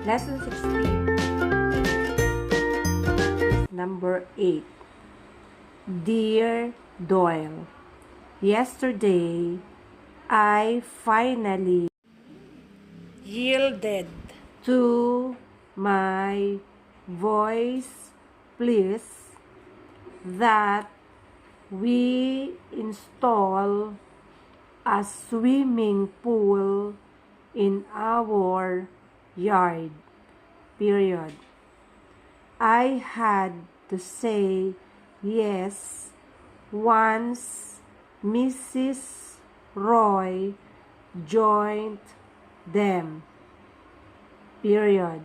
Lesson 16. Number 8. Dear Doyle, yesterday I finally yielded to my voice pleas that we install a swimming pool in our yard. Period. I had to say yes once Mrs. Roy joined them. Period.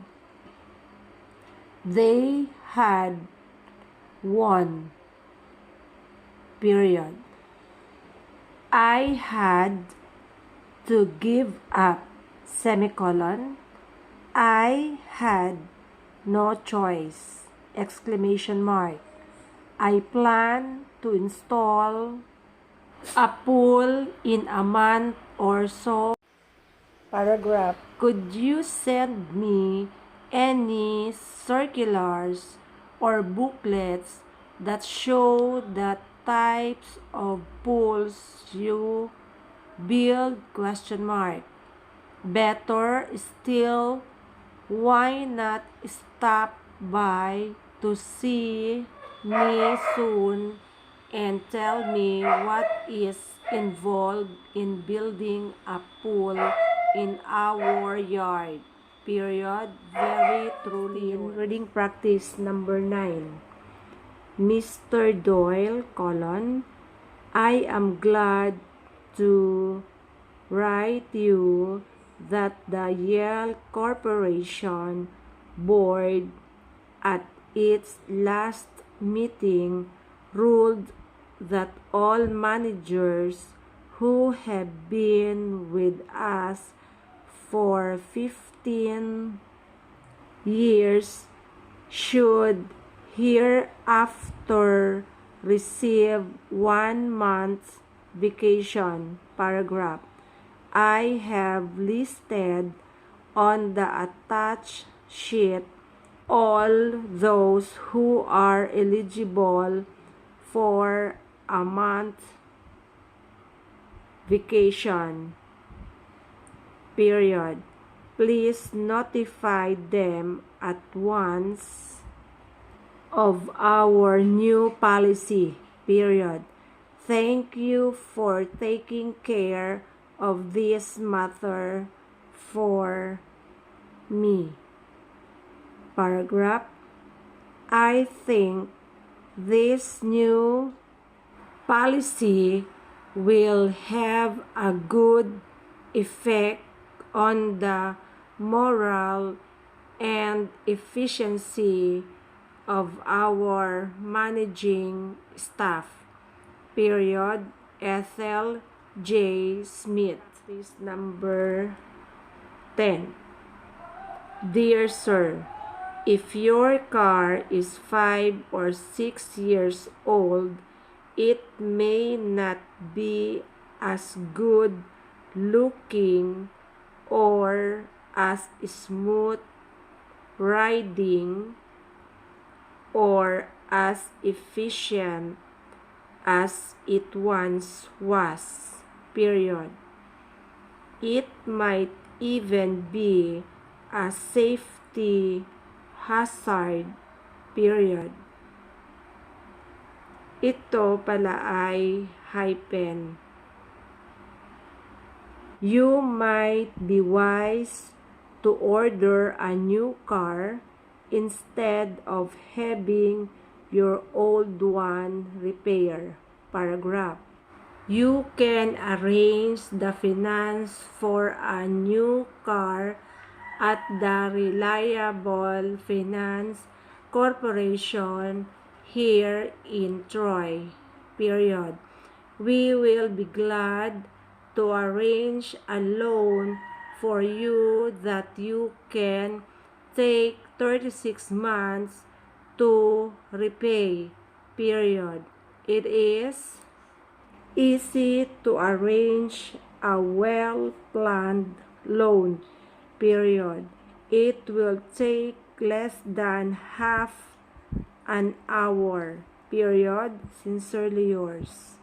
They had won. Period. I had to give up. Semicolon. I had no choice. Exclamation mark. I plan to install a pool in a month or so. Paragraph. Could you send me any circulars or booklets that show the types of pools you build? Question mark. Better still, why not stop by to see me soon and tell me what is involved in building a pool in our yard? Period. Very truly. Reading practice number 9. Mr. Doyle, I am glad to write you that the Yale Corporation Board at its last meeting ruled that all managers who have been with us for 15 years should hereafter receive 1 month's vacation. Paragraph. I have listed on the attached sheet all those who are eligible for a month vacation. Period. Please notify them at once of our new policy. Period. Thank you for taking care of this matter for me. Paragraph. I think this new policy will have a good effect on the morale and efficiency of our managing staff. Period. Ethel J. Smith. This number 10. Dear Sir, if your car is 5 or 6 years old, it may not be as good looking or as smooth riding or as efficient as it once was. Period. It might even be a safety hazard. Period. Ito pala ay hyphen. You might be wise to order a new car instead of having your old one repaired. Paragraph. You can arrange the finance for a new car at the Reliable Finance Corporation here in Troy. Period. We will be glad to arrange a loan for you that you can take 36 months to repay. Period. It is easy to arrange a well-planned loan. Period. It will take less than half an hour. Period. Sincerely yours.